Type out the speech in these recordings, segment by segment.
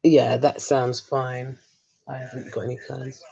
Yeah, that sounds fine. I haven't got any plans.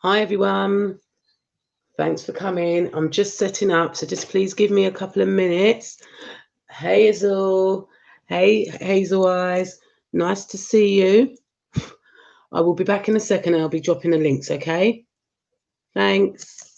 Hi everyone, thanks for coming. I'm just setting up, so just please give me a couple of minutes. Hey Hazel, hey Hazel Eyes, nice to see you. I will be back in a second. I'll be dropping the links, okay? Thanks.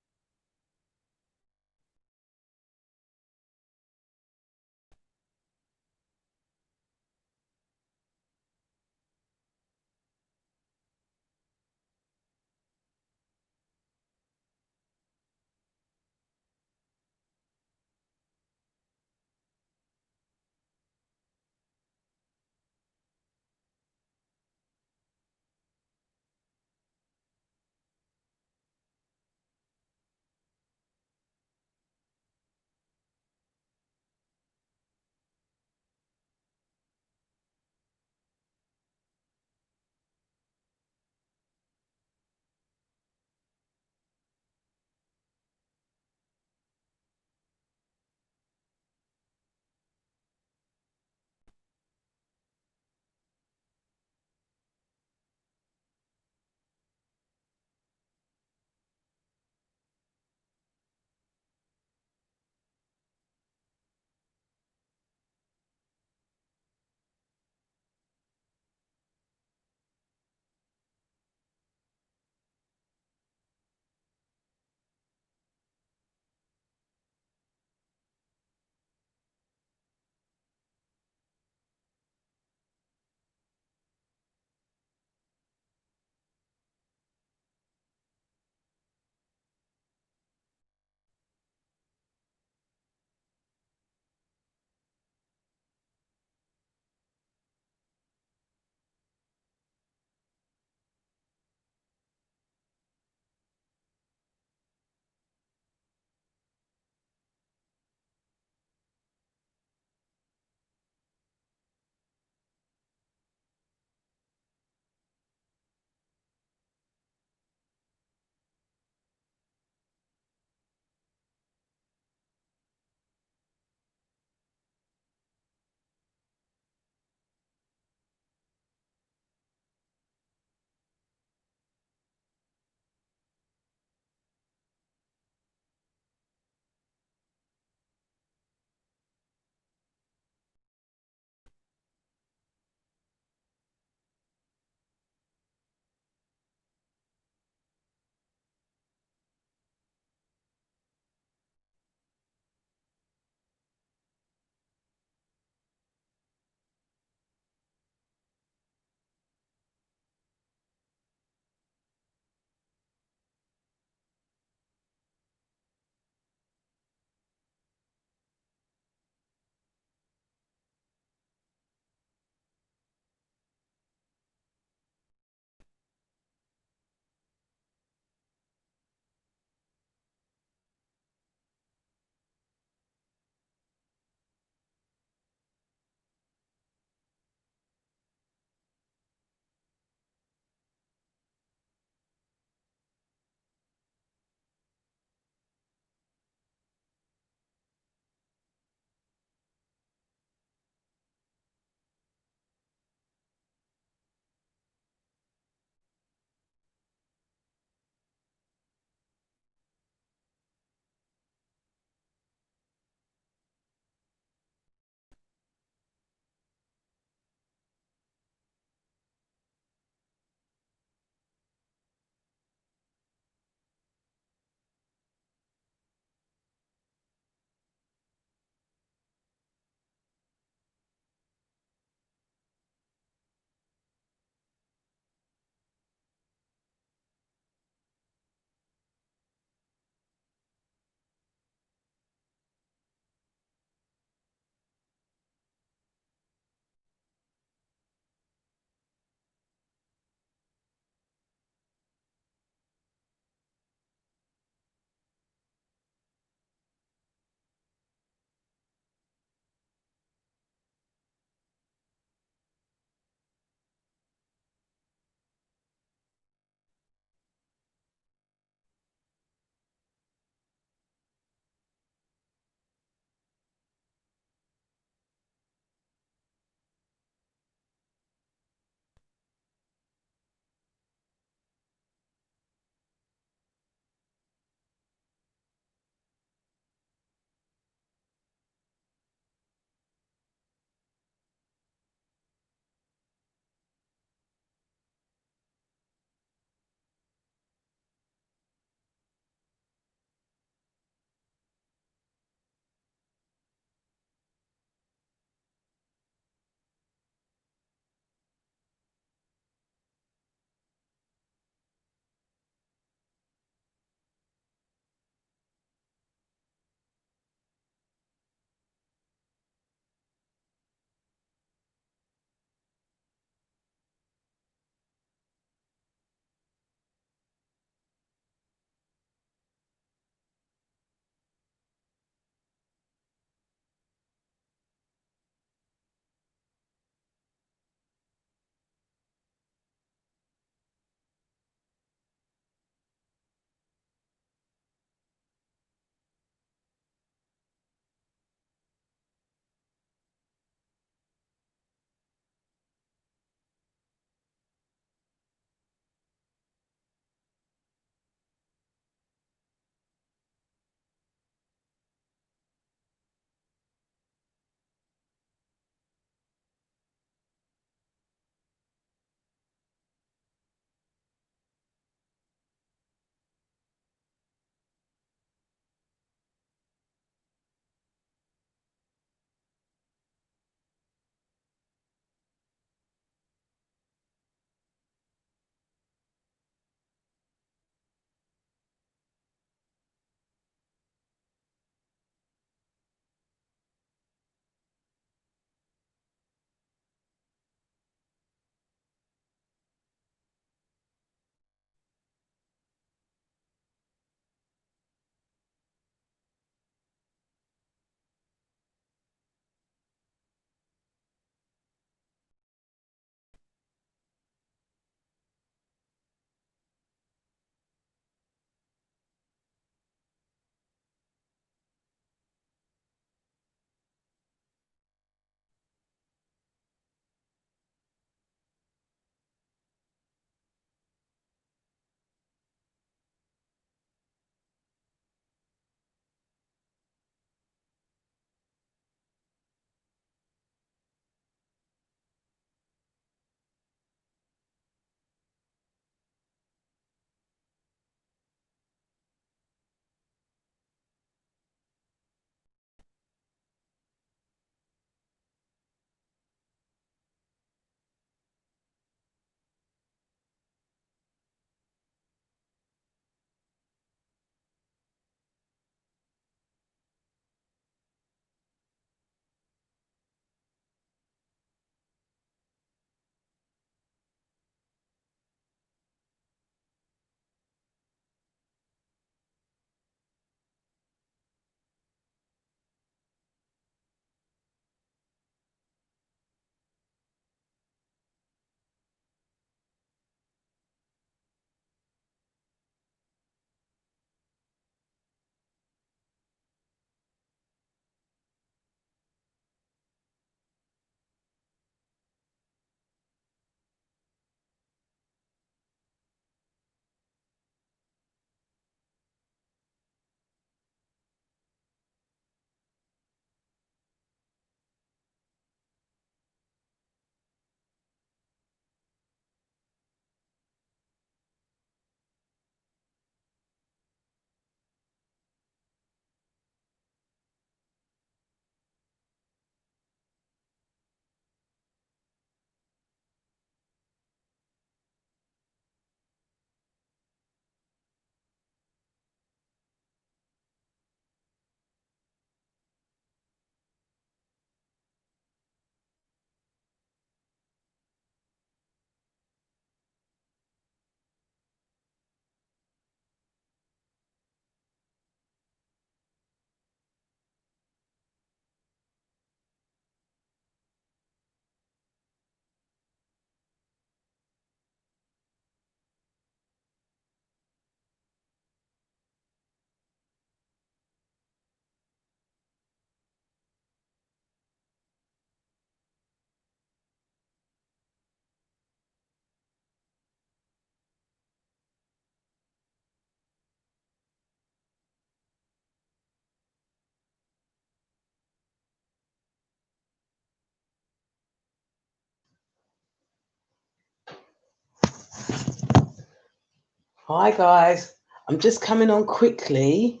Hi guys, I'm just coming on quickly,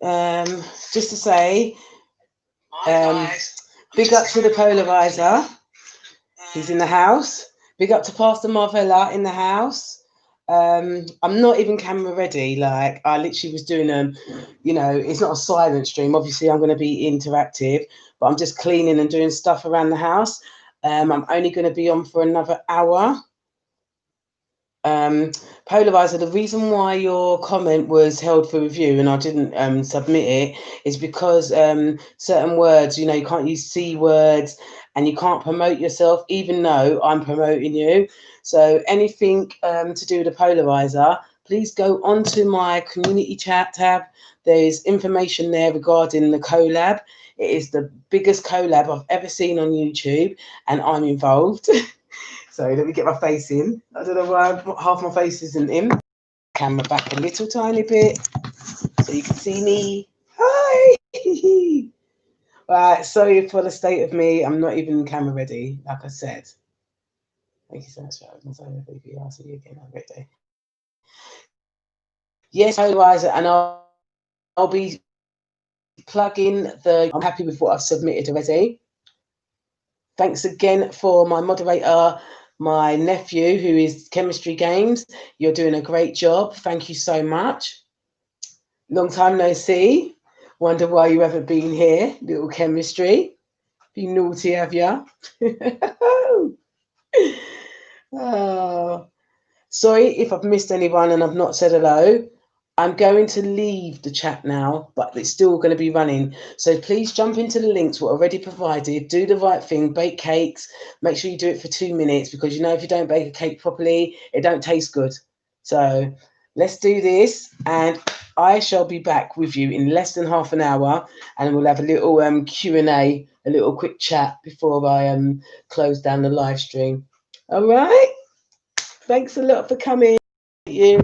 um, just to say, um, big up to the polarizer. He's in the house. Big up to Pastor Marvella in the house. I'm not even camera ready. Like I literally was doing it's not a silent stream. Obviously, I'm going to be interactive, but I'm just cleaning and doing stuff around the house. I'm only going to be on for another hour. Polarizer, the reason why your comment was held for review and I didn't submit it is because certain words, you can't use C words and you can't promote yourself, even though I'm promoting you. So anything to do with the polarizer, please go onto my community chat tab. There's information there regarding the collab. It is the biggest collab I've ever seen on YouTube, and I'm involved. So let me get my face in. I don't know why half my face isn't in. Camera back a little tiny bit so you can see me. Hi! Right, sorry for the state of me. I'm not even camera ready, like I said. Thank you so much for having me. I'll see you again. Have a great day. Yes, polarizer, and I'll be plugging I'm happy with what I've submitted already. Thanks again for my moderator, my nephew, who is Chemistry Games. You're doing a great job. Thank you so much. Long time no see. Wonder why you haven't been here. Little Chemistry. Be naughty, have you? Oh. Sorry if I've missed anyone and I've not said hello. I'm going to leave the chat now, but it's still going to be running. So please jump into the links we're already provided. Do the right thing. Bake cakes. Make sure you do it for 2 minutes because if you don't bake a cake properly, it don't taste good. So let's do this, and I shall be back with you in less than half an hour, and we'll have a little Q&A, a little quick chat before I close down the live stream. All right. Thanks a lot for coming. You.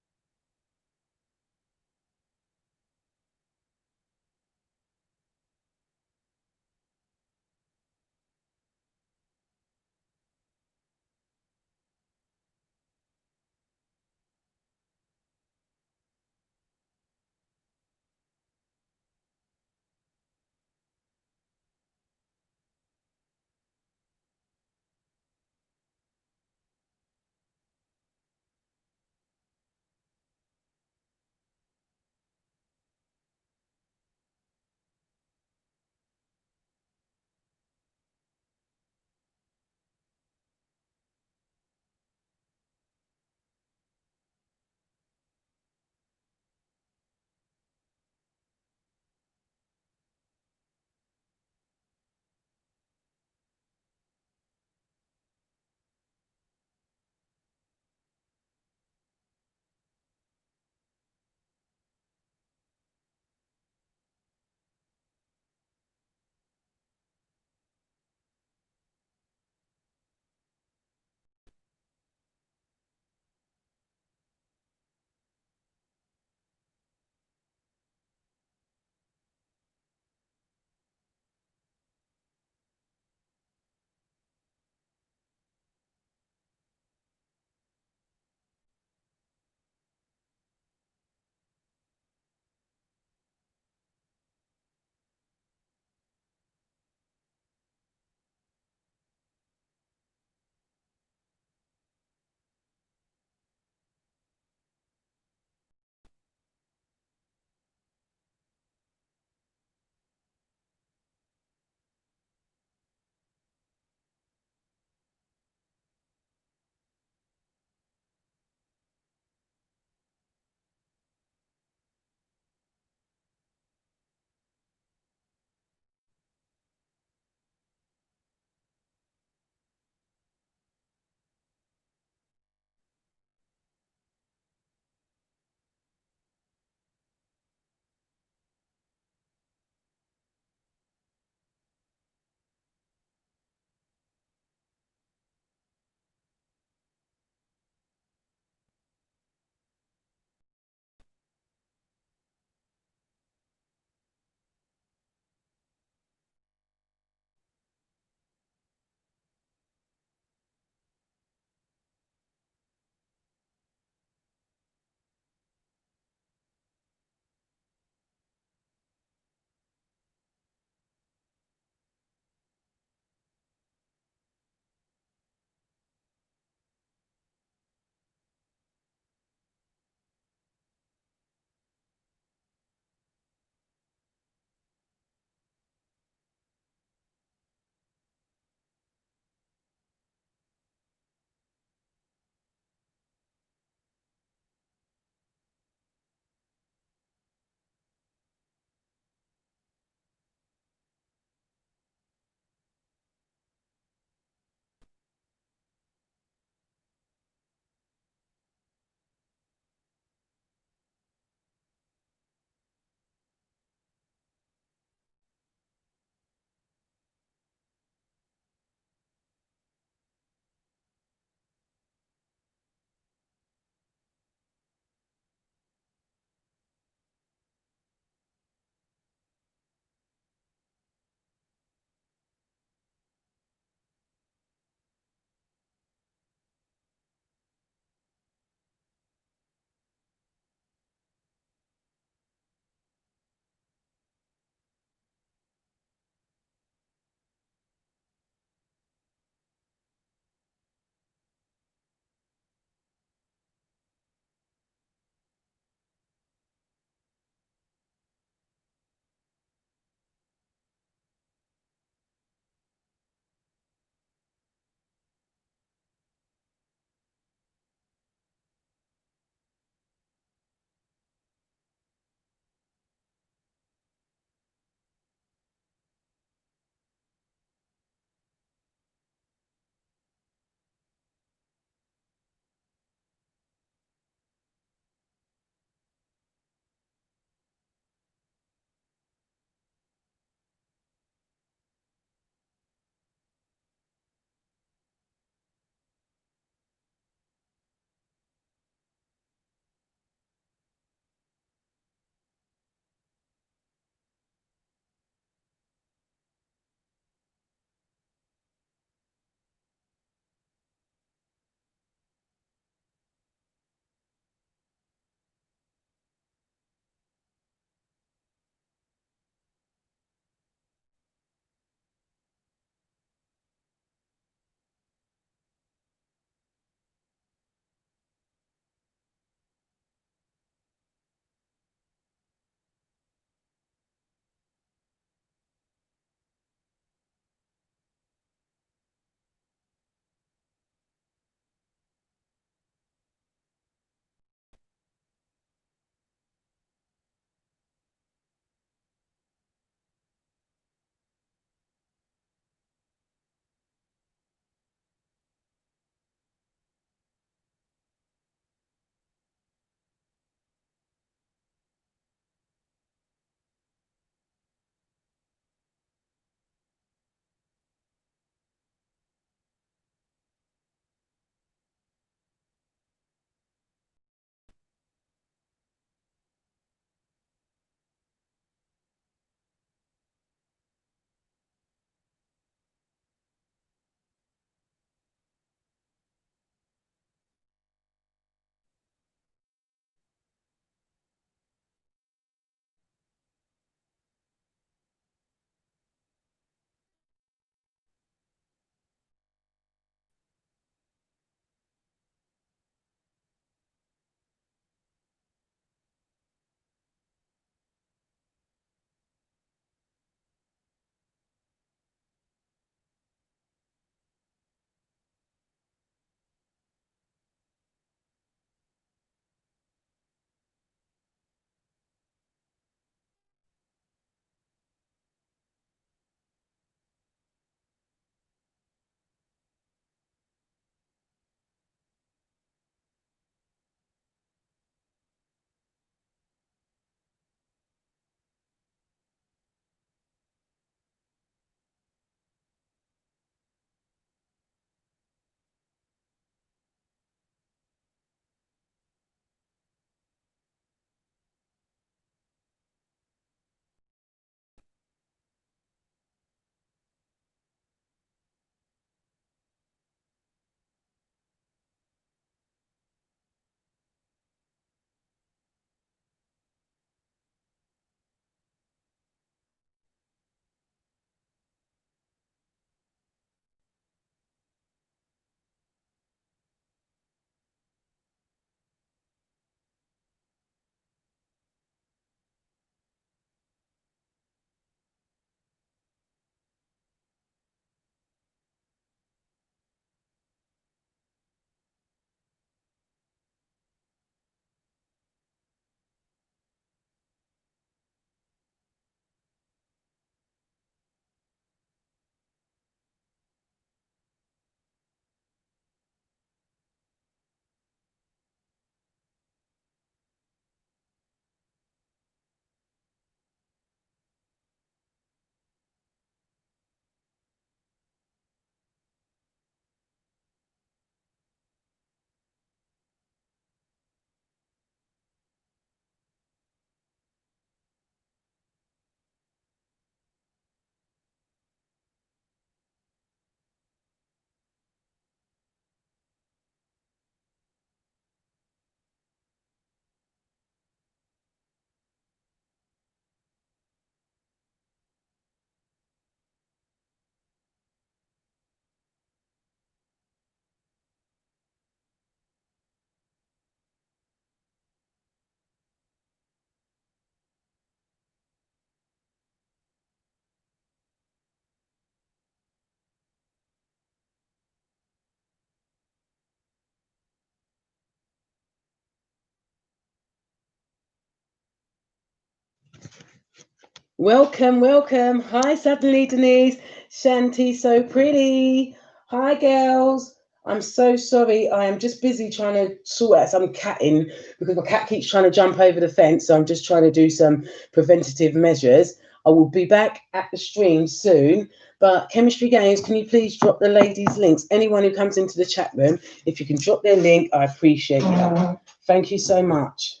Welcome, welcome. Hi, suddenly Denise. Shanti, so pretty. Hi, girls. I'm so sorry. I am just busy trying to sort out some catting because my cat keeps trying to jump over the fence. So I'm just trying to do some preventative measures. I will be back at the stream soon. But Chemistry Games, can you please drop the ladies' links? Anyone who comes into the chat room, if you can drop their link, I appreciate you. Thank you so much.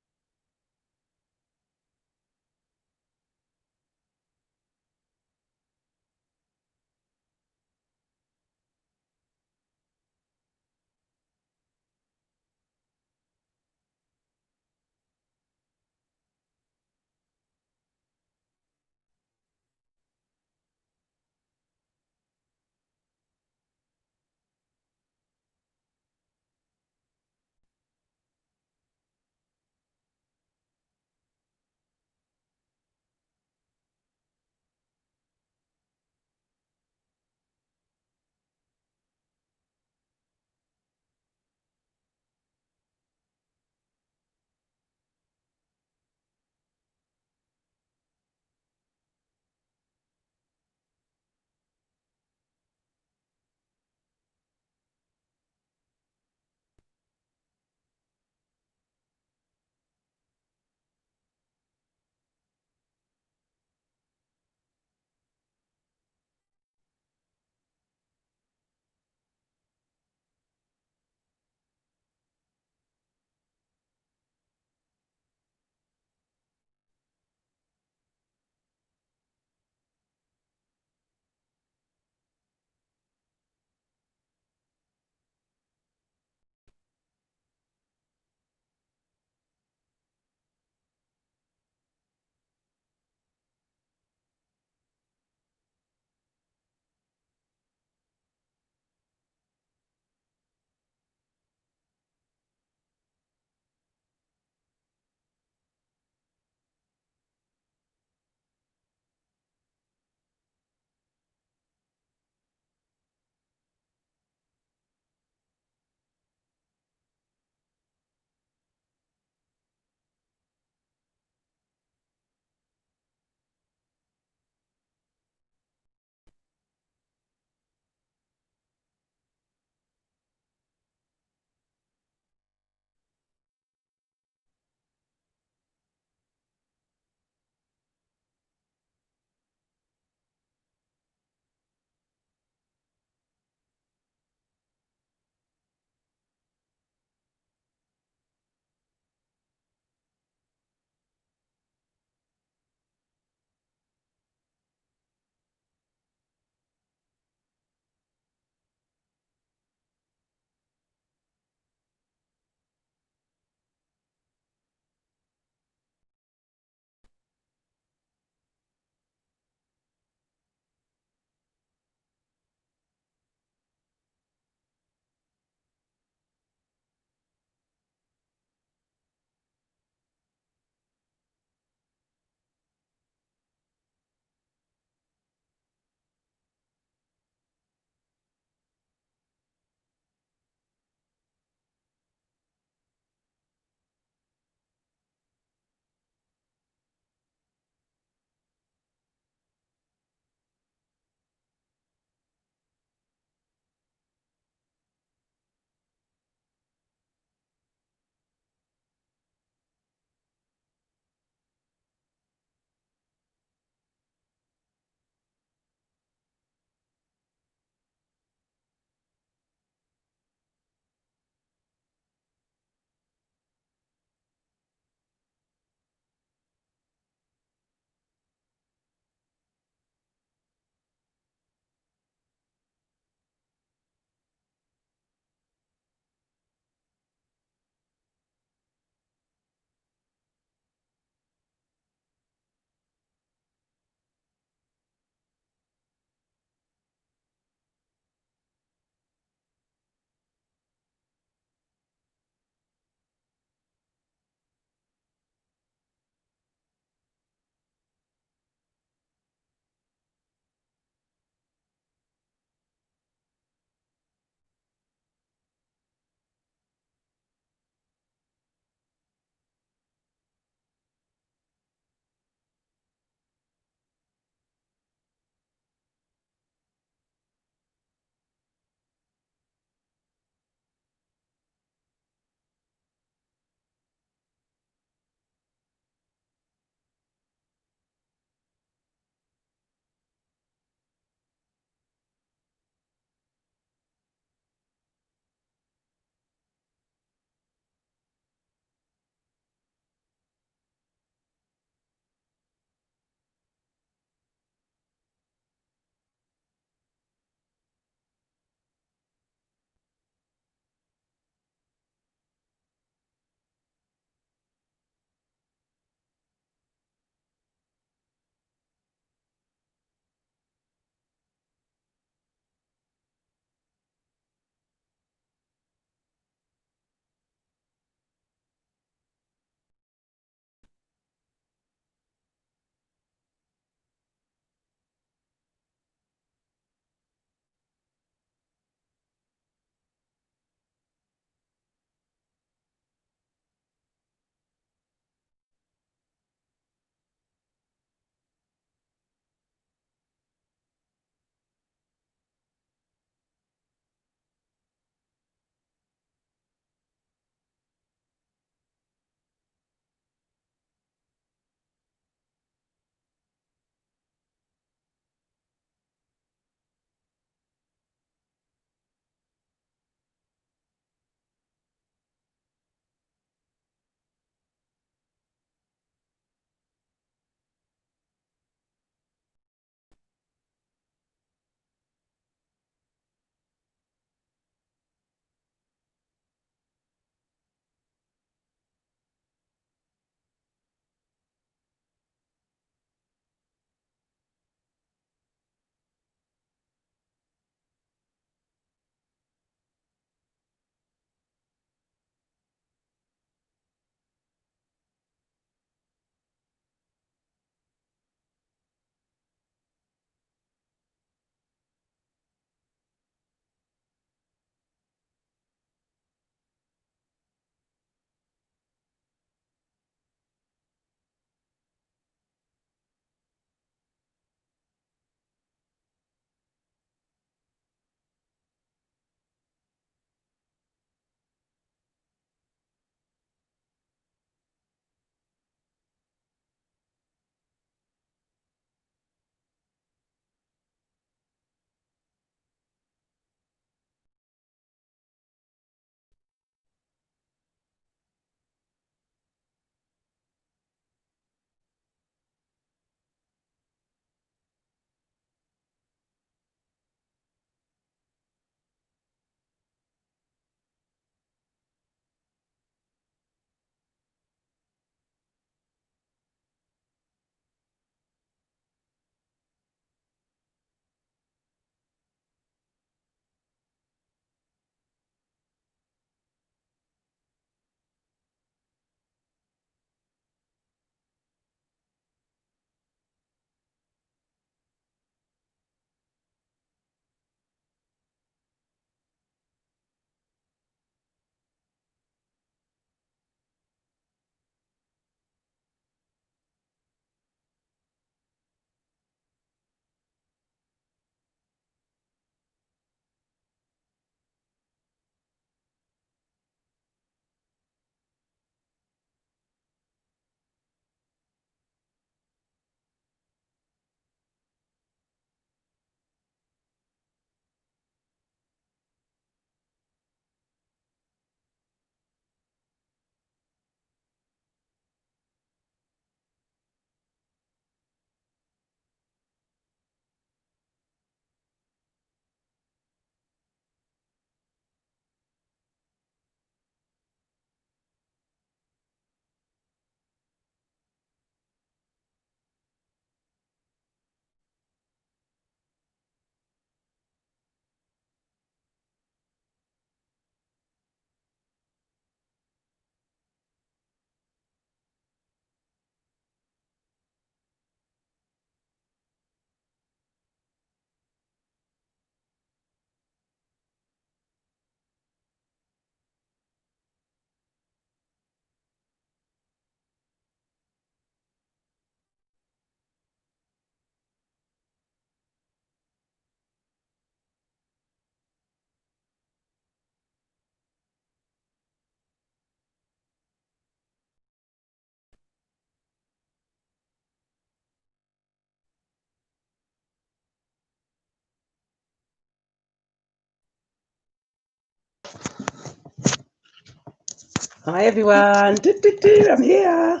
Hi everyone. I'm here.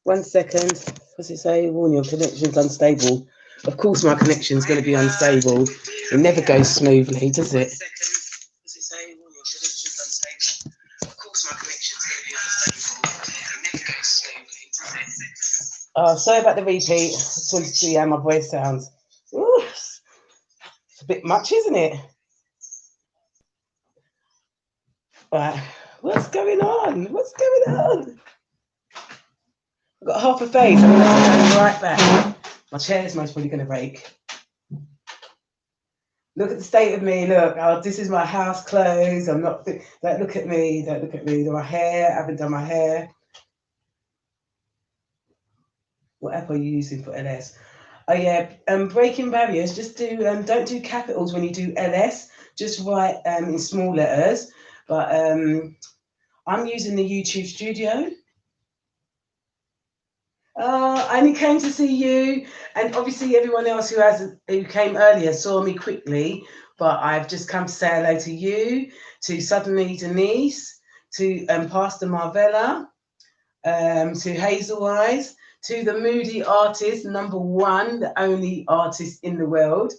1 second. What's it say? Warning, your connection's unstable. Of course my connection's going to be unstable. It never goes smoothly, does it? What's it say? Warning, your connection's unstable. Of course my connection's going to be unstable. It never goes smoothly, does it? Oh, sorry about the repeat. Just wanted to see how my voice sounds. Ooh, it's a bit much, isn't it? Right. What's going on? What's going on? I've got half a face. I'm going to have to go right back. My chair's most probably going to break. Look at the state of me. Look, oh, this is my house clothes. I'm not. Don't look at me. Don't look at me. My hair. I haven't done my hair. What app are you using for LS? Oh yeah, breaking barriers. Just do. Don't do capitals when you do LS. Just write in small letters. But I'm using the YouTube Studio. I only came to see you, and obviously everyone else who came earlier saw me quickly. But I've just come to say hello to you, to Suddenly Denise, to Pastor Marvella, to Hazel Eyes, to the Moody artist, number one, the only artist in the world,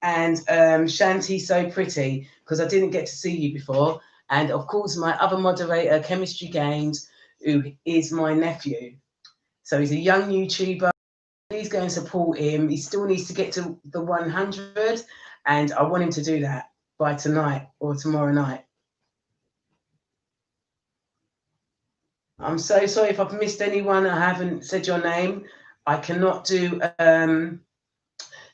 and Shanti So Pretty, because I didn't get to see you before, and of course my other moderator, Chemistry Games, who is my nephew. So he's a young YouTuber. Please go and support him. He still needs to get to the 100, and I want him to do that by tonight or tomorrow night. I'm so sorry if I've missed anyone. I haven't said your name. I cannot do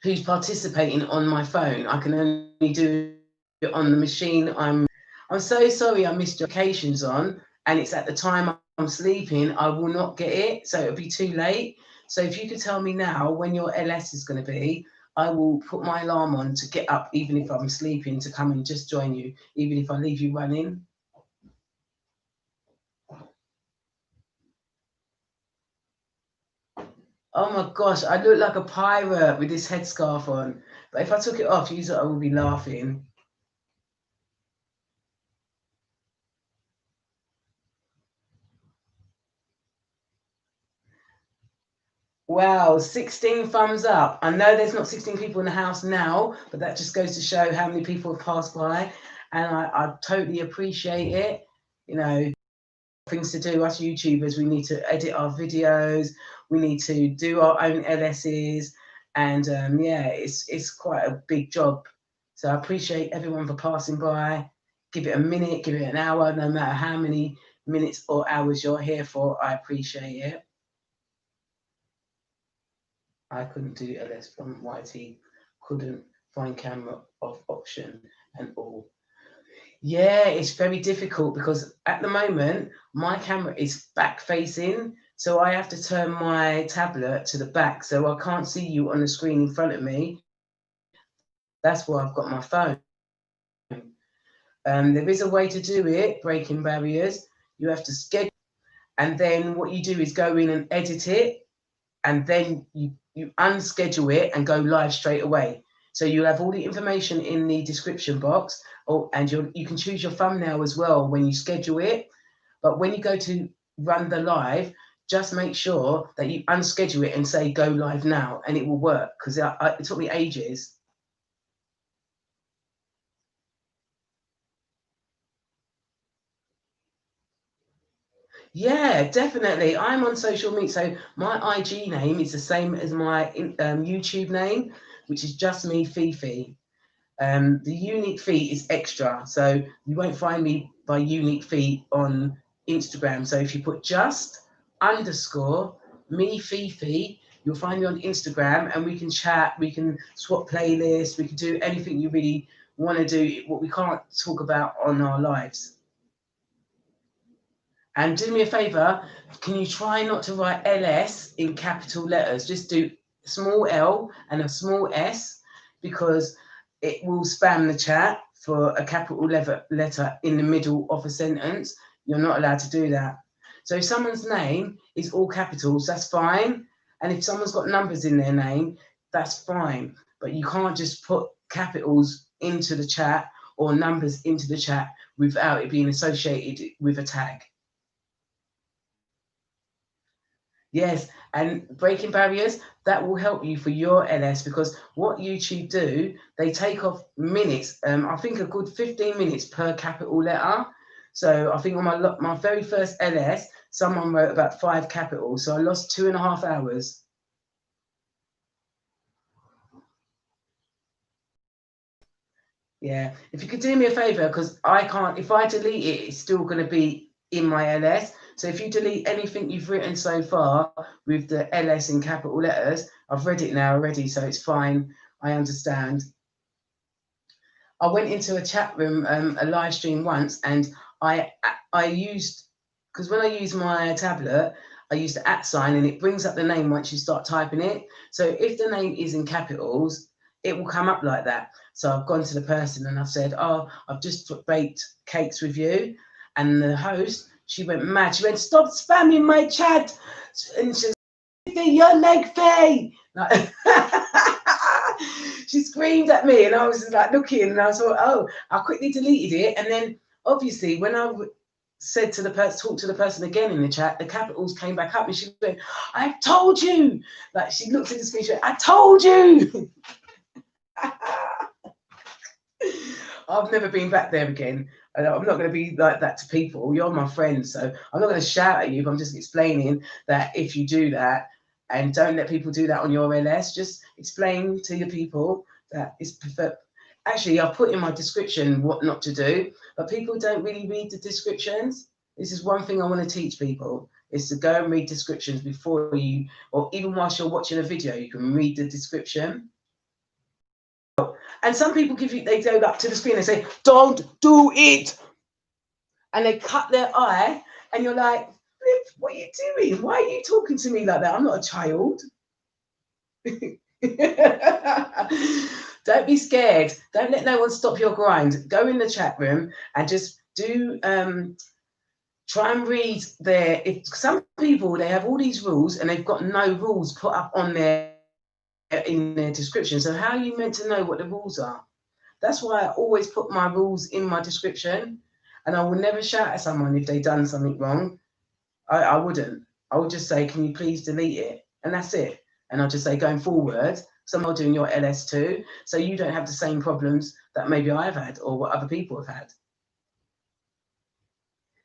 who's participating on my phone. I can only do it on the machine. I'm so sorry I missed your notifications on, and it's at the time I'm sleeping. I will not get it, so it'll be too late. So if you could tell me now when your LS is going to be, I will put my alarm on to get up, even if I'm sleeping, to come and just join you, even if I leave you running. Oh my gosh, I look like a pirate with this headscarf on. But if I took it off, you I would be laughing. Wow, 16 thumbs up. I know there's not 16 people in the house now, but that just goes to show how many people have passed by. And I totally appreciate it. You know, things to do, us YouTubers, we need to edit our videos, we need to do our own LSs. And yeah, it's quite a big job. So I appreciate everyone for passing by. Give it a minute, give it an hour, no matter how many minutes or hours you're here for, I appreciate it. I couldn't do LS from YT, couldn't find camera off option and all. Yeah, it's very difficult because at the moment my camera is back facing, so I have to turn my tablet to the back so I can't see you on the screen in front of me. That's why I've got my phone. There is a way to do it, breaking barriers. You have to schedule, and then what you do is go in and edit it, and then you unschedule it and go live straight away. So you have all the information in the description box, and you can choose your thumbnail as well when you schedule it. But when you go to run the live, just make sure that you unschedule it and say go live now, and it will work, because it took me ages. Yeah, definitely. I'm on social media. So my IG name is the same as my YouTube name, which is Justmefeefe. The Uniquefee is extra, so you won't find me by Uniquefee on Instagram. So if you put just_me_feefe, you'll find me on Instagram, and we can chat, we can swap playlists, we can do anything you really want to do, what we can't talk about on our lives. And do me a favor, can you try not to write LS in capital letters? Just do small L and a small S, because it will spam the chat for a capital letter in the middle of a sentence. You're not allowed to do that. So if someone's name is all capitals, that's fine. And if someone's got numbers in their name, that's fine. But you can't just put capitals into the chat or numbers into the chat without it being associated with a tag. Yes, and breaking barriers, that will help you for your LS, because what YouTube do, they take off minutes. I think a good 15 minutes per capital letter. So I think on my very first LS, someone wrote about 5 capitals. So I lost 2.5 hours. Yeah, if you could do me a favor, because I can't, if I delete it, it's still going to be in my LS. So if you delete anything you've written so far with the LS in capital letters, I've read it now already, so it's fine. I understand. I went into a chat room, a live stream once, and I I used, because when I use my tablet, I use the @ sign, and it brings up the name once you start typing it. So if the name is in capitals, it will come up like that. So I've gone to the person and I've said, "Oh, I've just baked cakes with you," and the host, she went mad. She went, "Stop spamming my chat," and she said, Uniquefee. Like, she screamed at me, and I was just like looking, and I thought, oh, I quickly deleted it. And then obviously when I said to the person, talked to the person again in the chat, the capitals came back up, and she went, "I've told you." Like, she looked at the screen, she went, "I told you." I've never been back there again. I'm not going to be like that to people. You're my friend, so I'm not going to shout at you, but I'm just explaining that if you do that, and don't let people do that on your LS, just explain to your people that it's preferred. Actually, I've put in my description what not to do, but people don't really read the descriptions. This is one thing I want to teach people, is to go and read descriptions before you, or even whilst you're watching a video, you can read the description. And some people they go up to the screen and say, "Don't do it," and they cut their eye, and you're like, "What are you doing? Why are you talking to me like that? I'm not a child." Don't be scared. Don't let no one stop your grind. Go in the chat room and just do try and read their. If some people, they have all these rules and they've got no rules put up on their in their description. So how are you meant to know what the rules are? That's why I always put my rules in my description, and I will never shout at someone if they've done something wrong. I wouldn't. I would just say, "Can you please delete it?" And that's it. And I'll just say, going forward, some are doing your LS too, so you don't have the same problems that maybe I've had or what other people have had.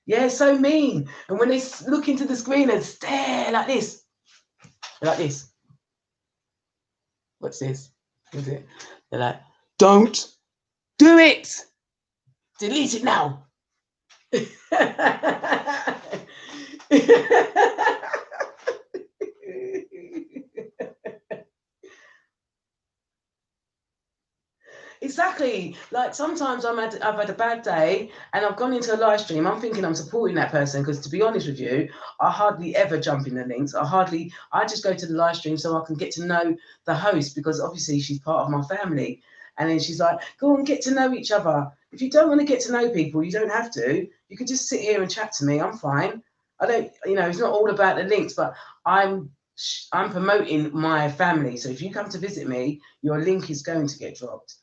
Yeah, so mean. And when they look into the screen and stare like this, like this. What's this? What's it? They're like, "Don't do it. Delete it now." Exactly. Like, sometimes I've had a bad day and I've gone into a live stream. I'm thinking I'm supporting that person, because, to be honest with you, I hardly ever jump in the links. I just go to the live stream so I can get to know the host, because obviously she's part of my family. And then she's like, "Go and get to know each other. If you don't want to get to know people, you don't have to. You can just sit here and chat to me. I'm fine. I don't, it's not all about the links, but I'm promoting my family. So if you come to visit me, your link is going to get dropped.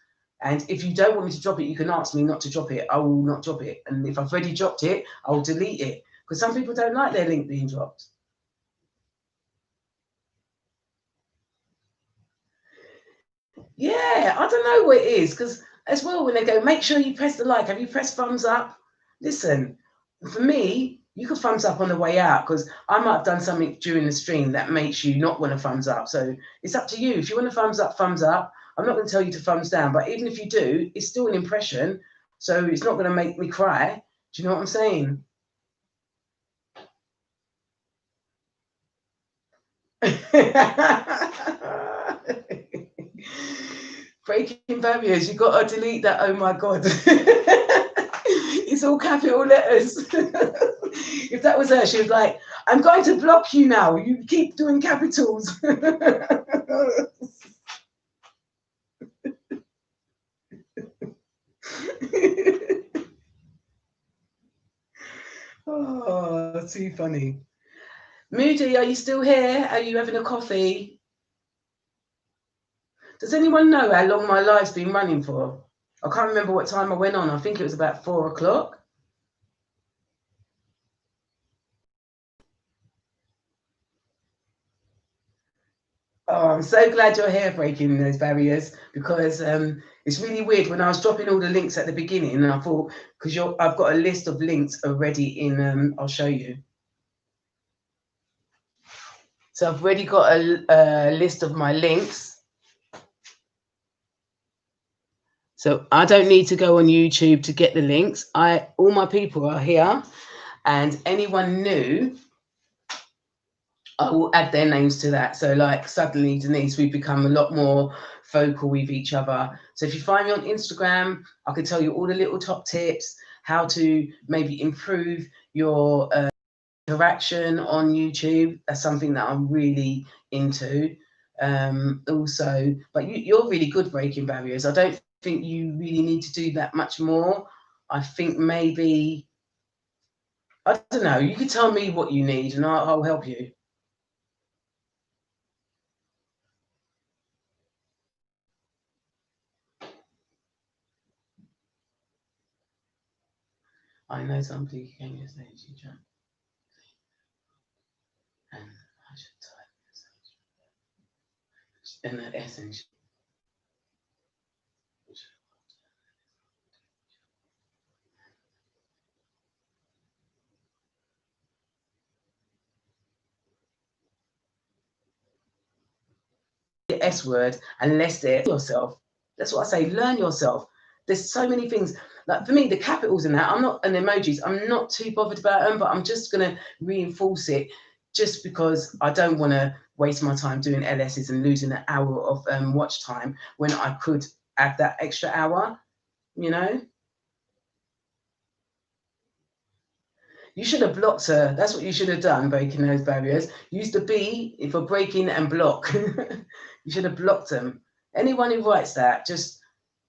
And if you don't want me to drop it, you can ask me not to drop it. I will not drop it. And if I've already dropped it, I'll delete it. Because some people don't like their link being dropped. Yeah, I don't know what it is. Because as well, when they go, "Make sure you press the like. Have you pressed thumbs up?" Listen, for me, you can thumbs up on the way out, because I might have done something during the stream that makes you not want to thumbs up. So it's up to you. If you want to thumbs up, thumbs up. I'm not going to tell you to thumbs down. But even if you do, it's still an impression. So it's not going to make me cry. Do you know what I'm saying? Breaking barriers, you got to delete that. Oh my God. It's all capital letters. If that was her, she was like, "I'm going to block you now. You keep doing capitals." Oh, too funny. Moody, are you still here? Are you having a coffee? Does anyone know how long my live's been running for? I can't remember what time I went on. I think it was about 4 o'clock. Oh, I'm so glad you're here breaking those barriers because it's really weird. When I was dropping all the links at the beginning, and I thought, because I've got a list of links already in, I'll show you. So I've already got a list of my links. So I don't need to go on YouTube to get the links. All my people are here, and anyone new, I will add their names to that. So like suddenly, Denise, we've become a lot more vocal with each other. So if you find me on Instagram, I can tell you all the little top tips, how to maybe improve your interaction on YouTube. That's something that I'm really into. Also, but you're really good breaking barriers. I don't think you really need to do that much more. I think maybe, I don't know, you can tell me what you need and I'll help you. I know somebody came yesterday, she drank, and I should type in the S and the S word unless they're yourself. That's what I say, learn yourself. There's so many things. Like for me, the capitals in that, I'm not, and emojis, I'm not too bothered about them, but I'm just gonna reinforce it just because I don't want to waste my time doing LSs and losing an hour of watch time when I could add that extra hour, you know? You should have blocked her. That's what you should have done, breaking those barriers. Use the B for breaking and block. You should have blocked them. Anyone who writes that, just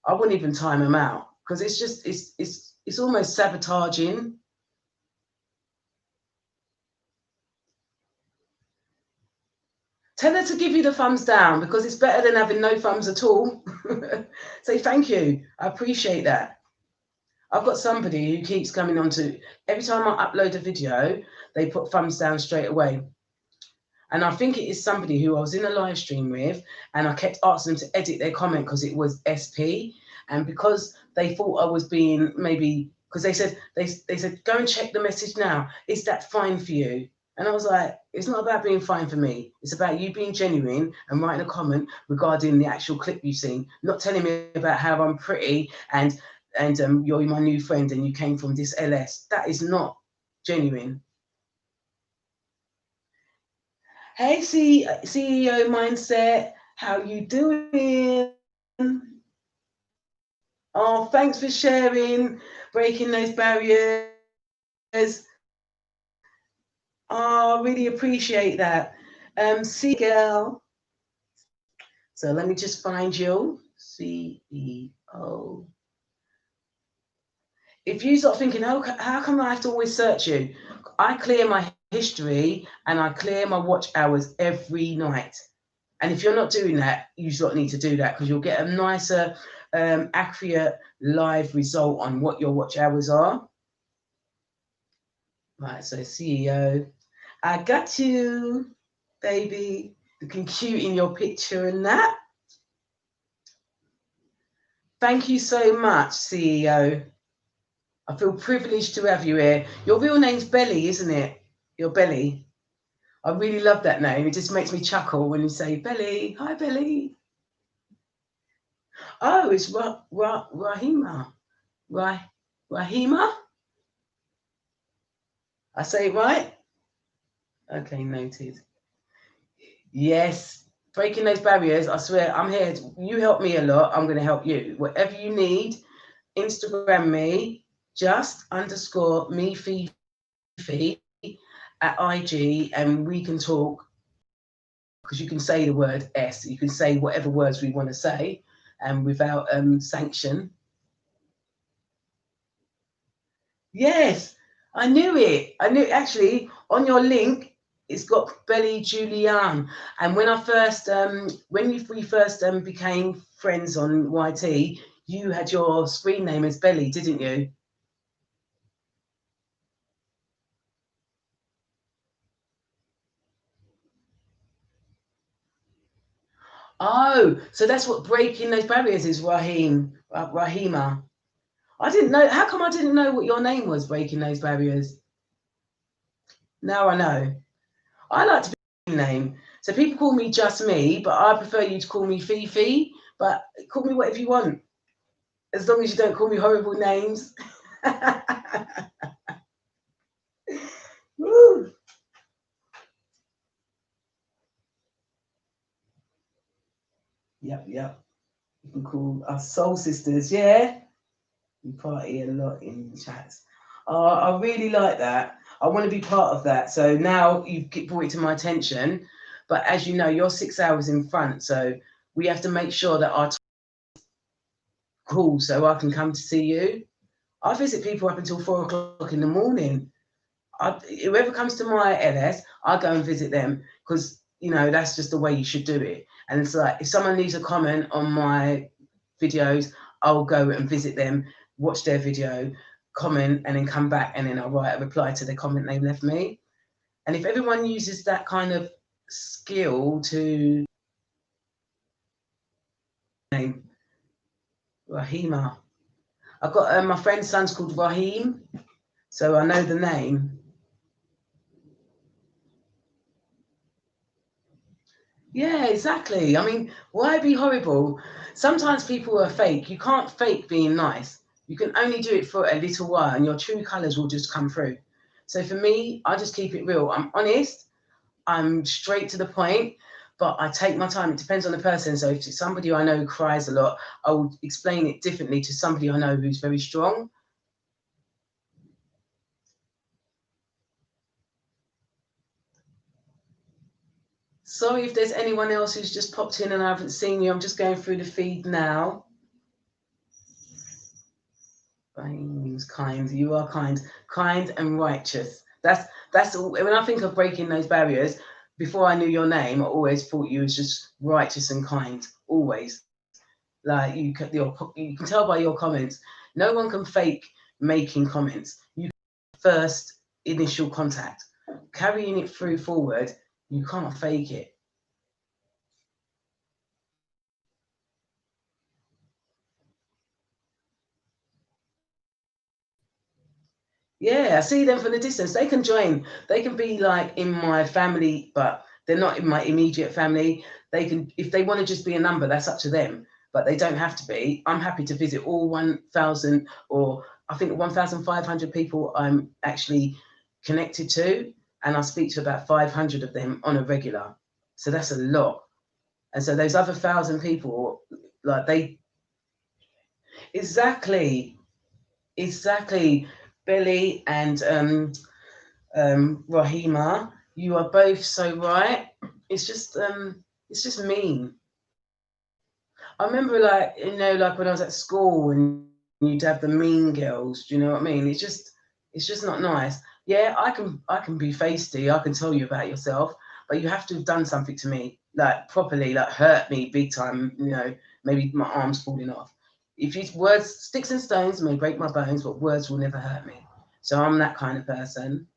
I wouldn't even time them out because it's just it's almost sabotaging. Tell her to give you the thumbs down because it's better than having no thumbs at all. Say thank you. I appreciate that. I've got somebody who keeps coming on to every time I upload a video, they put thumbs down straight away. And I think it is somebody who I was in a live stream with, and I kept asking them to edit their comment because it was SP, and because they thought I was being maybe because they said go and check the message now. Is that fine for you? And I was like, it's not about being fine for me. It's about you being genuine and writing a comment regarding the actual clip you've seen, not telling me about how I'm pretty and you're my new friend and you came from this LS. That is not genuine. Hey, CEO Mindset, how you doing? Oh, thanks for sharing, breaking those barriers. Oh, really appreciate that. See girl. So let me just find you. CEO. If you start thinking, how come I have to always search you? I clear my history and I clear my watch hours every night. And if you're not doing that, you sort of need to do that because you'll get a nicer, accurate live result on what your watch hours are. Right, so CEO, I got you, baby. Looking cute in your picture and that. Thank you so much, CEO. I feel privileged to have you here. Your real name's Belly, isn't it? Your Belly. I really love that name. It just makes me chuckle when you say Belly. Hi, Belly. Oh, it's Rahima. Rahima? I say it right? Okay, noted. Yes, breaking those barriers. I swear, I'm here. You help me a lot. I'm going to help you. Whatever you need, Instagram me, just_me feefe at IG, and we can talk because you can say the word S. You can say whatever words we want to say, and without sanction. Yes, I knew it. I knew actually on your link, it's got Belly Julian. And when I first, we first became friends on YT, you had your screen name as Belly, didn't you? Oh, so that's what breaking those barriers is, Rahima. I didn't know. How come I didn't know what your name was, breaking those barriers? Now I know. I like to be a name. So people call me Just Me, but I prefer you to call me Feefe. But call me whatever you want, as long as you don't call me horrible names. Woo. Yep, yep. You can call us soul sisters, yeah? We party a lot in chats. I really like that. I want to be part of that. So now you've brought it to my attention. But as you know, you're 6 hours in front. So we have to make sure that our call so I can come to see you. I visit people up until 4 o'clock in the morning. Whoever comes to my LS, I go and visit them because that's just the way you should do it. And it's like if someone leaves a comment on my videos, I'll go and visit them, watch their video, comment, and then come back and then I'll write a reply to the comment they left me. And if everyone uses that kind of skill to name Rahima, I've got my friend's son's called Raheem, so I know the name. Yeah, exactly. I mean, why be horrible? Sometimes people are fake. You can't fake being nice. You can only do it for a little while, and your true colors will just come through. So for me, I just keep it real. I'm honest. I'm straight to the point, but I take my time. It depends on the person. So if it's somebody I know who cries a lot, I will explain it differently to somebody I know who's very strong. Sorry if there's anyone else who's just popped in and I haven't seen you. I'm just going through the feed now. Means kind. You are kind and righteous. That's all. When I think of breaking those barriers, before I knew your name, I always thought you was just righteous and kind. Always, like you can tell by your comments. No one can fake making comments. You first initial contact, carrying it through forward. You can't fake it. Yeah, I see them from the distance. They can join. They can be like in my family, but they're not in my immediate family. They can, if they want to just be a number, that's up to them. But they don't have to be. I'm happy to visit all 1,000 or I think 1,500 people I'm actually connected to, and I speak to about 500 of them on a regular. So that's a lot. And so those other 1,000 people, like they exactly, exactly, Billy and Rahima, you are both so right. It's just mean. I remember like when I was at school and you'd have the mean girls. Do you know what I mean? It's just not nice. Yeah, I can be feisty. I can tell you about yourself, but you have to have done something to me, like properly, like hurt me big time. Maybe my arms falling off. If you words, sticks and stones may break my bones, but words will never hurt me. So I'm that kind of person.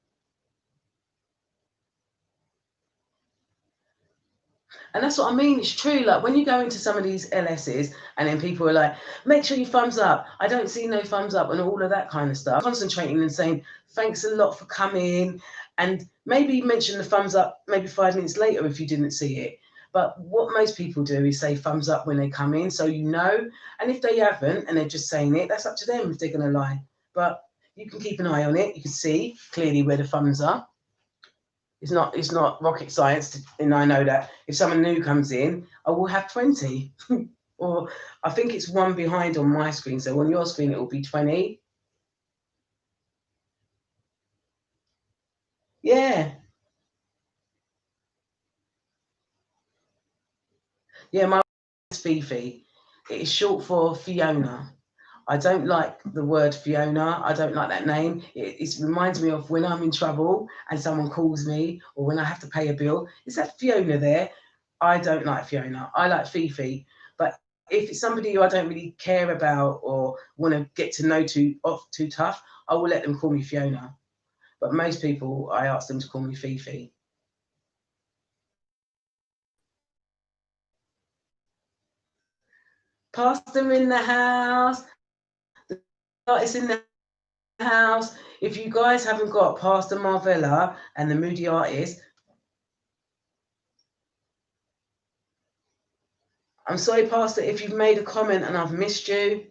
And that's what I mean. It's true. Like when you go into some of these LSs and then people are like, make sure you thumbs up. I don't see no thumbs up and all of that kind of stuff. Concentrating and saying, thanks a lot for coming. And maybe mention the thumbs up maybe 5 minutes later if you didn't see it. But what most people do is say thumbs up when they come in. So you know. And if they haven't and they're just saying it, that's up to them if they're going to lie. But you can keep an eye on it. You can see clearly where the thumbs are. It's not rocket science, and I know that if someone new comes in, I will have 20, or I think it's one behind on my screen. So on your screen, it will be 20. Yeah, yeah. My is feefe. It is short for Fiona. I don't like the word Fiona. I don't like that name. It reminds me of when I'm in trouble and someone calls me, or when I have to pay a bill. Is that Fiona there? I don't like Fiona. I like Fifi. But if it's somebody who I don't really care about or want to get to know too tough, I will let them call me Fiona. But most people, I ask them to call me Fifi. Pastor in the house. The artist in the house. If you guys haven't got Pastor Marvella and the Moody Artist, I'm sorry, Pastor, if you've made a comment and I've missed you.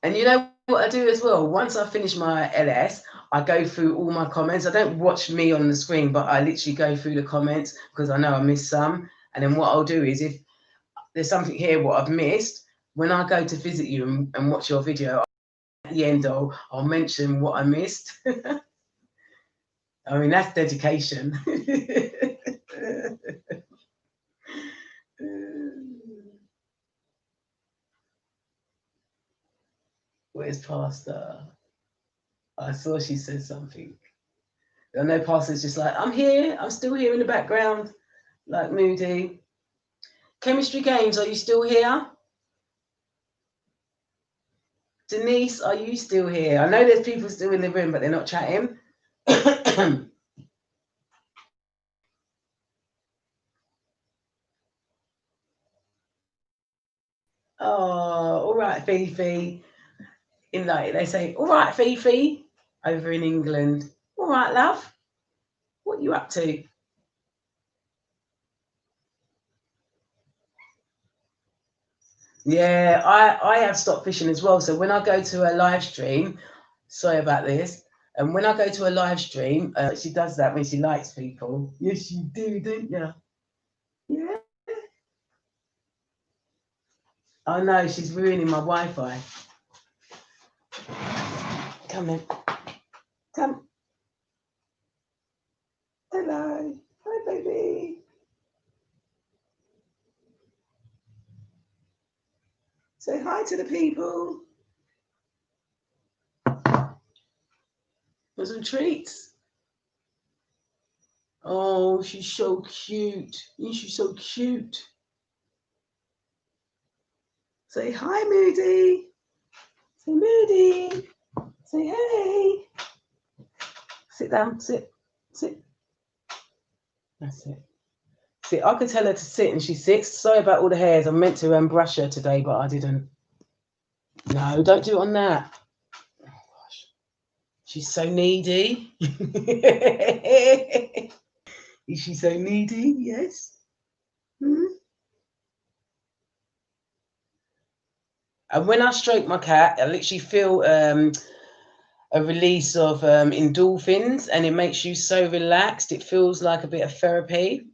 And you know what I do as well? Once I finish my LS, I go through all my comments. I don't watch me on the screen, but I literally go through the comments because I know I missed some. And then what I'll do is if there's something here what I've missed, when I go to visit you and watch your video, at the end I'll mention what I missed. I mean, that's dedication. Where's Pastor? I saw she said something. I know Pastor's just like, I'm here. I'm still here in the background, like Moody. Chemistry Games, are you still here? Denise, are you still here? I know there's people still in the room, but they're not chatting. Oh, all right, Feefe. In like they say, all right, Feefe, over in England. All right, love. What are you up to? Yeah, I have stopped fishing as well. So when I go to a live stream, sorry about this. And when I go to a live stream, she does that when she likes people. Yes, you do, don't you? Yeah. I know, she's ruining my Wi-Fi. Come in. Come. Hello. Hi, baby. Say hi to the people. For some treats. Oh, she's so cute. She's so cute. Say hi, Moody. Say Moody. Say hey. Sit down. Sit. Sit. That's it. See, I could tell her to sit and she sits. Sorry about all the hairs. I meant to brush her today, but I didn't. No, don't do it on that. Oh, gosh. She's so needy. Is she so needy? Yes. Hmm? And when I stroke my cat, I literally feel a release of endorphins, and it makes you so relaxed. It feels like a bit of therapy.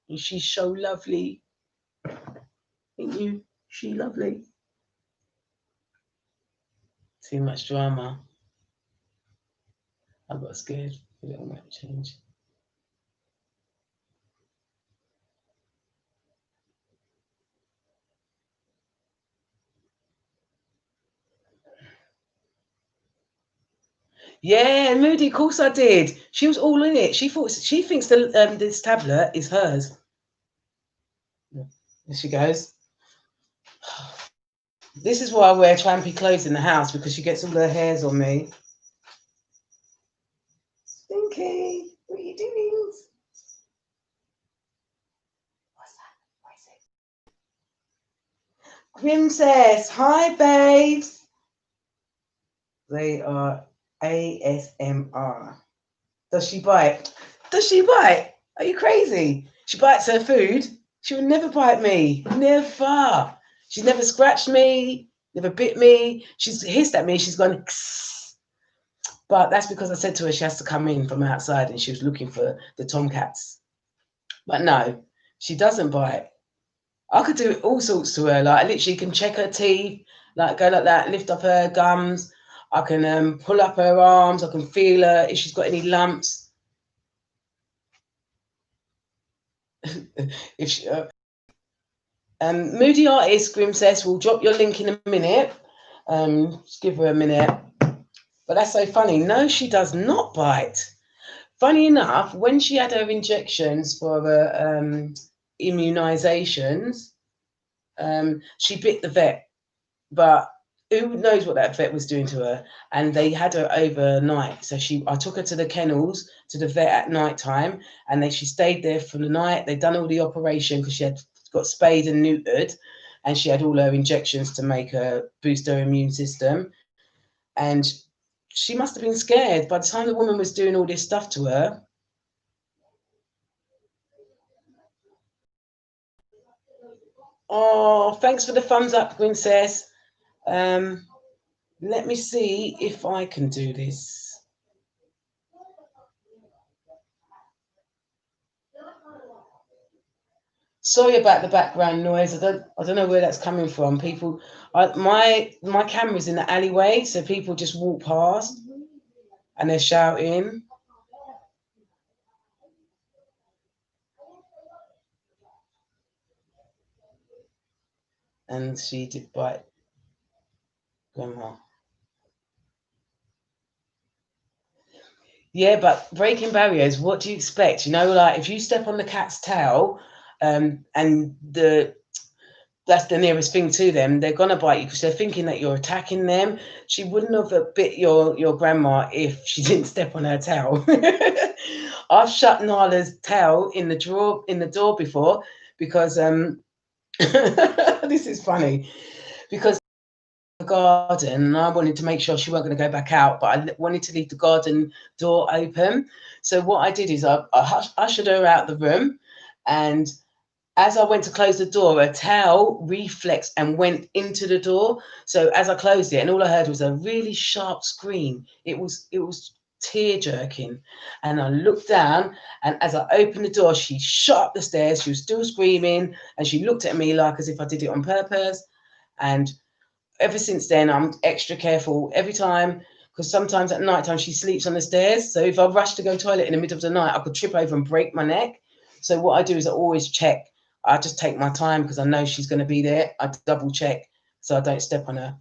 And she's so lovely. Ain't you? She lovely. Too much drama. I got scared. A little bit change. Yeah, Moody, of course I did. She was all in it. She thinks this tablet is hers. There she goes. This is why I wear trampy clothes in the house, because she gets all her hairs on me. Stinky, what are you doing? What's that? What is it? Princess, hi babes. They are ASMR. Does she bite? Does she bite? Are you crazy? She bites her food. She would never bite me. Never. She's never scratched me, never bit me. She's hissed at me. She's gone, kss. But that's because I said to her she has to come in from outside and she was looking for the tomcats. But no, she doesn't bite. I could do all sorts to her. Like I literally can check her teeth, like go like that, lift up her gums. I can pull up her arms. I can feel her if she's got any lumps. If she, Moody Artist Grimsess will drop your link in a minute. Just give her a minute. But that's so funny. No, she does not bite. Funny enough, when she had her injections for her immunizations, she bit the vet. But who knows what that vet was doing to her? And they had her overnight. So I took her to the kennels, to the vet at night time, and she stayed there for the night. They'd done all the operation because she had got spayed and neutered, and she had all her injections to make her boost her immune system. And she must have been scared. By the time the woman was doing all this stuff to her. Oh, thanks for the thumbs up, Princess. Let me see if I can do this. Sorry about the background noise. I don't know where that's coming from. People, my camera's in the alleyway, so people just walk past and they're shouting. And she did bite Grandma. Yeah, but breaking barriers, what do you expect? You know, like if you step on the cat's tail, and that's the nearest thing to them, they're gonna bite you because they're thinking that you're attacking them. She wouldn't have bit your grandma if she didn't step on her tail. I've shut Nala's tail in the door before because this is funny because the garden and I wanted to make sure she wasn't going to go back out, but I wanted to leave the garden door open. So what I did is I ushered her out the room, and as I went to close the door, a tail reflexed and went into the door. So as I closed it, and all I heard was a really sharp scream. It was tear jerking. And I looked down, and as I opened the door, she shot up the stairs. She was still screaming, and she looked at me like as if I did it on purpose. And ever since then, I'm extra careful every time because sometimes at night time she sleeps on the stairs. So if I rush to go toilet in the middle of the night, I could trip over and break my neck. So what I do is I always check. I just take my time because I know she's going to be there. I double check so I don't step on her.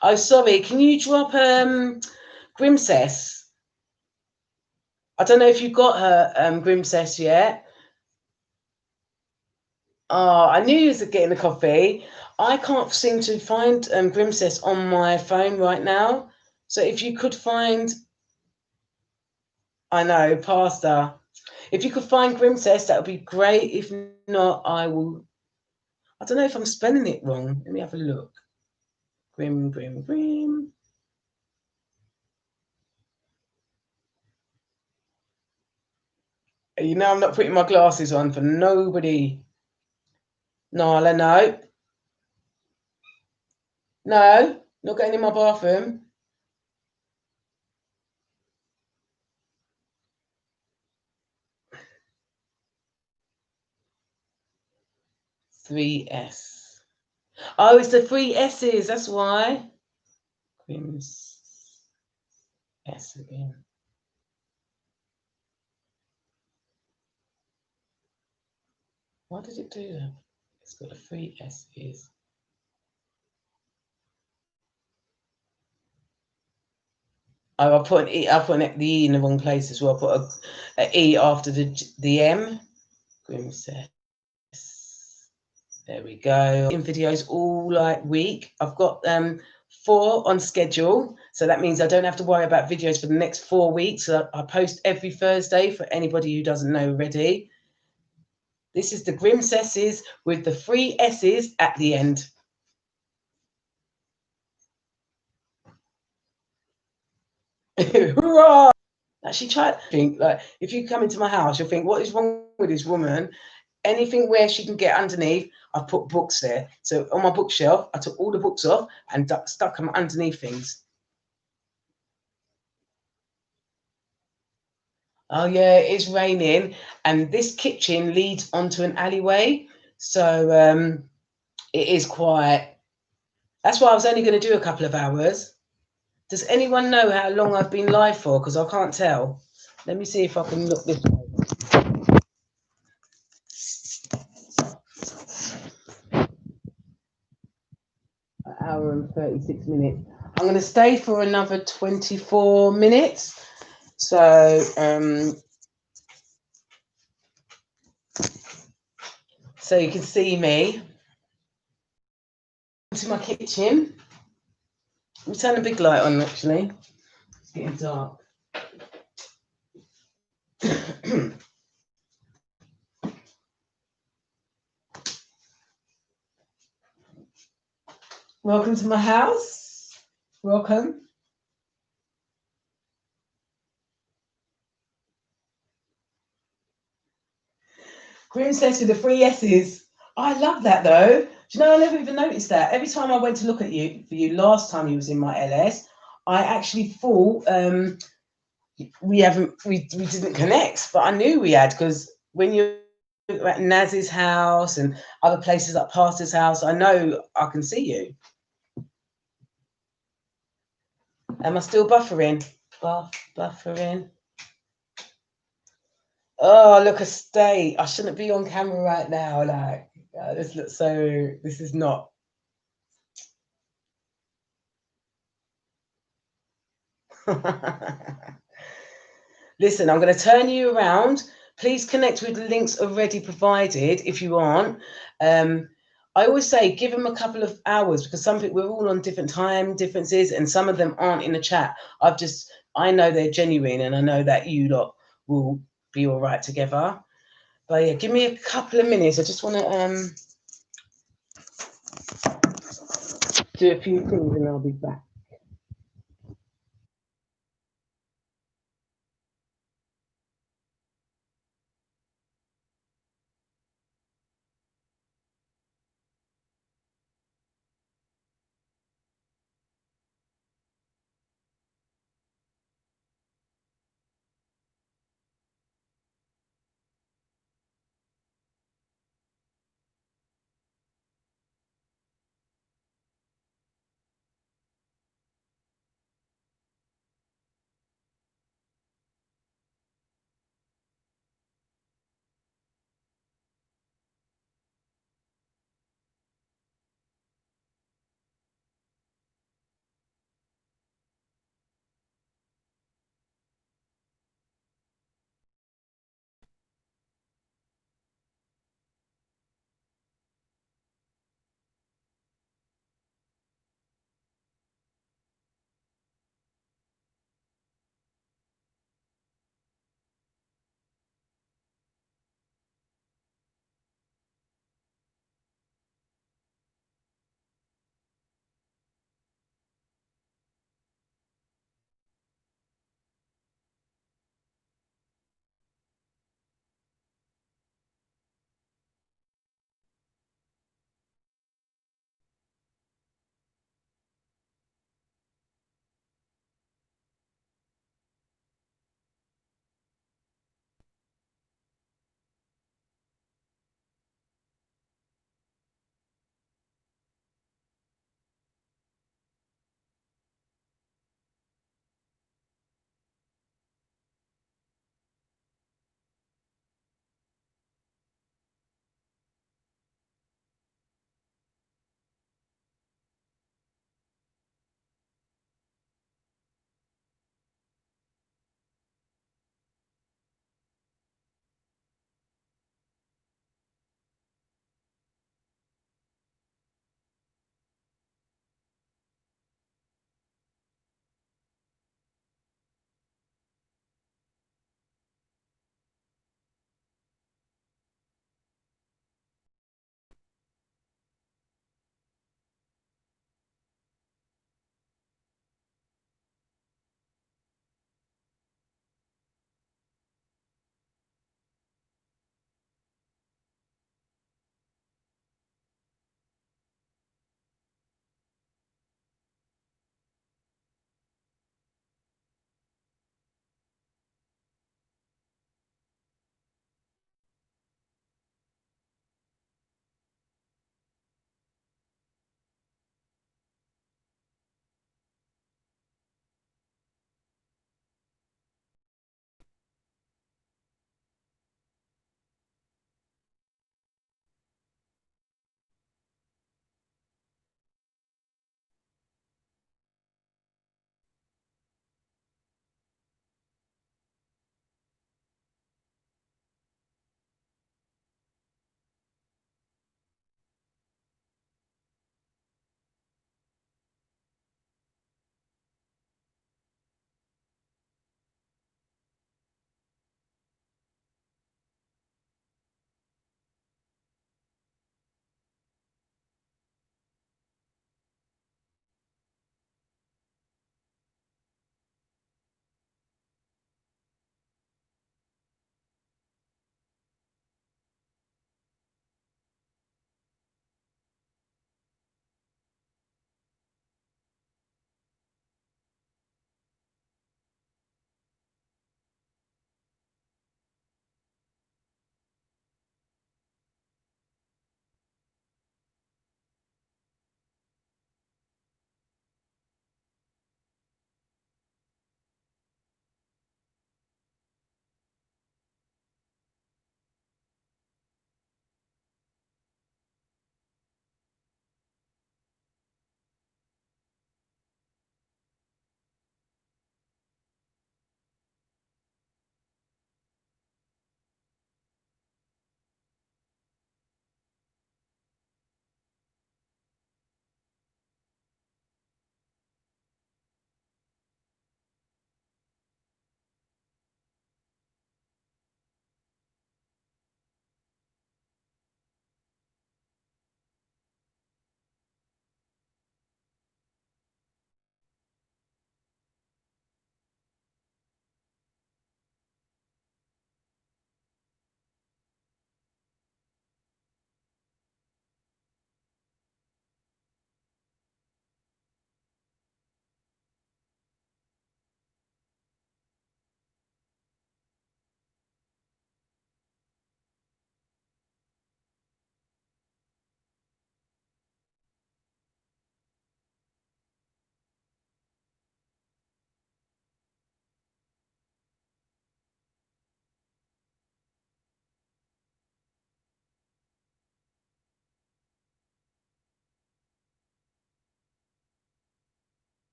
Oh, sorry. Can you drop Grimcess? I don't know if you've got her Grimcess yet. Oh, I knew you was getting a coffee. I can't seem to find Grimcess on my phone right now. So if you could find, I know, pasta. If you could find Grimcess, that would be great. If not, I will. I don't know if I'm spelling it wrong. Let me have a look. Grim. You know, I'm not putting my glasses on for nobody. Nala, no. No, not going in my bathroom. Three S. Oh, it's the three S's. That's why. Grim's S again. Why did it do that? It's got a three S's. Oh, I put the E in the wrong place as well. I put a E after the M. Grimsess. There we go. In videos all like week. I've got 4 on schedule. So that means I don't have to worry about videos for the next 4 weeks. So I post every Thursday for anybody who doesn't know already. This is the Grimsesses with the 3 S's at the end. Hurrah! She tried to think, like, if you come into my house, you'll think, what is wrong with this woman? Anything where she can get underneath, I've put books there. So on my bookshelf, I took all the books off and stuck them underneath things. Oh yeah, it is raining, and this kitchen leads onto an alleyway, so it is quiet. That's why I was only going to do a couple of hours. Does anyone know how long I've been live for? Because I can't tell. Let me see if I can look this way. An hour and 36 minutes. I'm going to stay for another 24 minutes. So so you can see me. to my kitchen. We'll turn the big light on, actually. It's getting dark. Welcome to my house. Welcome. Princess with the three S's. I love that though. Do you know, I never even noticed that. Every time I went to look at you for you last time you was in my LS, I actually thought we didn't connect, but I knew we had, because when you were at Naz's house and other places like Pastor's house, I know I can see you. Am I still buffering? Buffering. Oh, look, a state. I shouldn't be on camera right now. Like, this looks so. This is not. Listen, I'm going to turn you around. Please connect with the links already provided if you aren't. I always say give them a couple of hours, because some people, we're all on different time differences, and some of them aren't in the chat. I know they're genuine, and I know that you lot will be all right together. But yeah, give me a couple of minutes. I just want to do a few things, and I'll be back.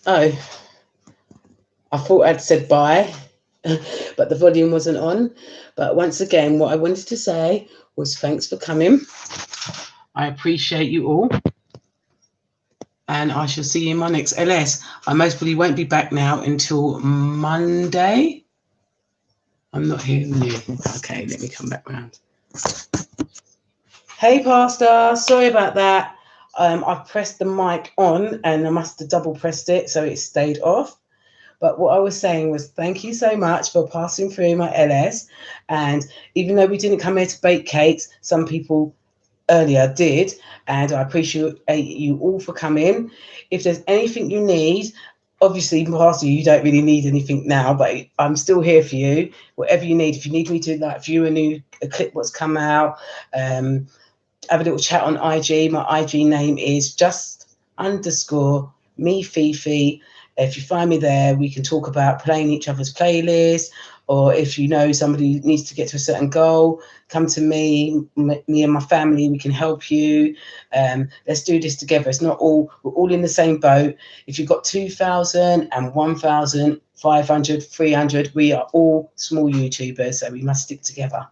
Oh, I thought I'd said bye, but the volume wasn't on. But once again, what I wanted to say was thanks for coming. I appreciate you all. And I shall see you in my next LS. I most probably won't be back now until Monday. I'm not hearing you. Okay, let me come back round. Hey, Pastor. Sorry about that. I pressed the mic on and I must have double pressed it, so it stayed off. But what I was saying was thank you so much for passing through my LS. And even though we didn't come here to bake cakes, some people earlier did. And I appreciate you all for coming. If there's anything you need, obviously, Pastor, you don't really need anything now, but I'm still here for you. Whatever you need. If you need me to like view a clip what's come out, have a little chat on IG. My IG name is just_me_feefe. If you find me there, we can talk about playing each other's playlists, or if you know somebody needs to get to a certain goal, come to me and my family, we can help you. Let's do this together. It's not we're all in the same boat. If you've got 2,000 and 1,000, 500, 300, we are all small YouTubers, so we must stick together.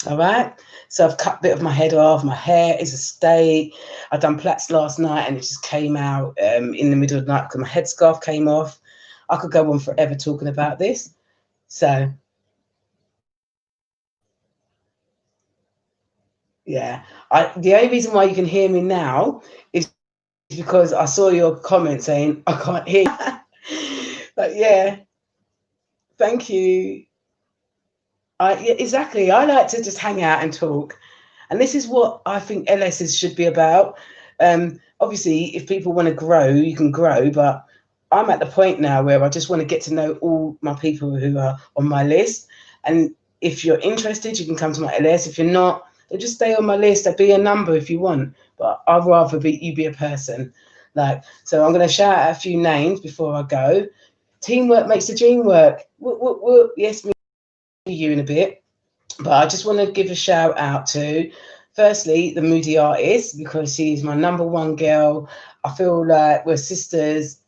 All right, so I've cut a bit of my head off. My hair is a state. I've done plaits last night and it just came out in the middle of the night because my headscarf came off. I could go on forever talking about this. So, yeah, the only reason why you can hear me now is because I saw your comment saying I can't hear you. But yeah, thank you. Yeah, exactly. I like to just hang out and talk. And this is what I think LSs should be about. Obviously, if people want to grow, you can grow, but I'm at the point now where I just want to get to know all my people who are on my list. And if you're interested, you can come to my LS. If you're not, then just stay on my list. I'll be a number if you want, but I'd rather you be a person. So I'm going to shout out a few names before I go. Teamwork makes the dream work. Yes, me, you in a bit. But I just want to give a shout out to, firstly, the Moody Artist, because she's my number one girl. I feel like we're sisters,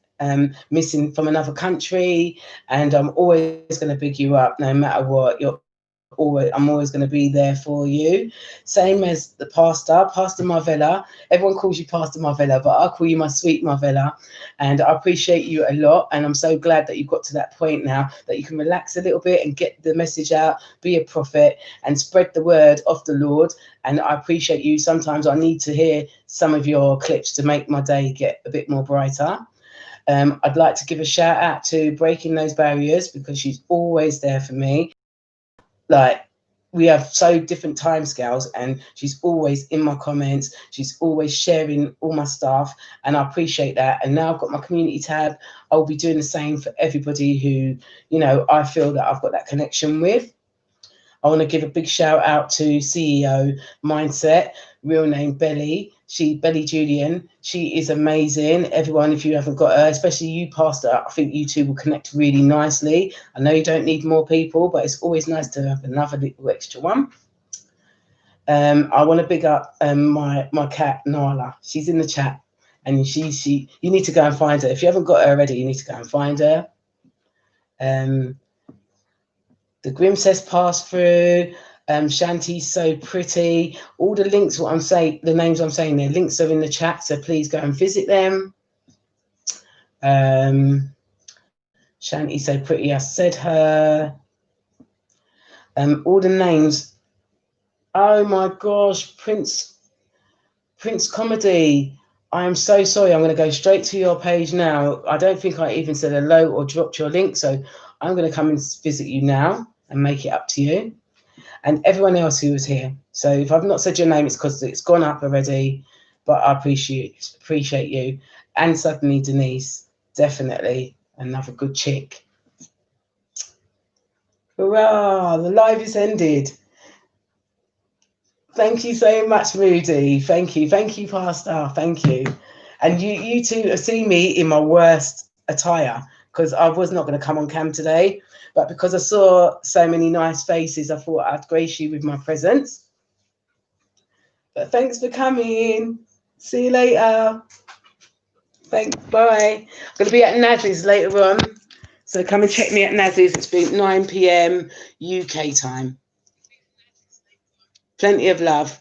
missing from another country, and I'm always going to big you up no matter what. I'm always going to be there for you. Same as the Pastor Marvella. Everyone calls you Pastor Marvella, but I call you my sweet Marvella. And I appreciate you a lot. And I'm so glad that you've got to that point now that you can relax a little bit and get the message out, be a prophet and spread the word of the Lord. And I appreciate you. Sometimes I need to hear some of your clips to make my day get a bit more brighter. I'd like to give a shout out to Breaking Those Barriers, because she's always there for me. Like, we have so different time scales, and she's always in my comments. She's always sharing all my stuff, and I appreciate that. And now I've got my community tab. I'll be doing the same for everybody who, I feel that I've got that connection with. I want to give a big shout out to CEO Mindset, real name Belly. Belly Julian. She is amazing. Everyone, if you haven't got her, especially you, Pastor, I think you two will connect really nicely. I know you don't need more people, but it's always nice to have another little extra one. I want to big up my cat Nala. She's in the chat, and you need to go and find her. If you haven't got her already, you need to go and find her. The Grimcess pass through. Shanti's so pretty. All the links, the names I'm saying there, links are in the chat, so please go and visit them. Shanti's so pretty, I said her. All the names. Oh my gosh, Prince Comedy. I am so sorry. I'm going to go straight to your page now. I don't think I even said hello or dropped your link, so I'm going to come and visit you now and make it up to you. And everyone else who was here. So if I've not said your name, it's because it's gone up already, but I appreciate you. And suddenly Denise, definitely another good chick. Hurrah, the live is ended. Thank you so much, Moody. Thank you, Pastor. Thank you. And you two have seen me in my worst attire, because I was not going to come on cam today, but because I saw so many nice faces, I thought I'd grace you with my presence. But thanks for coming. See you later. Thanks. Bye. I'm going to be at Naz's later on. So come and check me at Naz's. It's been 9 p.m. UK time. Plenty of love.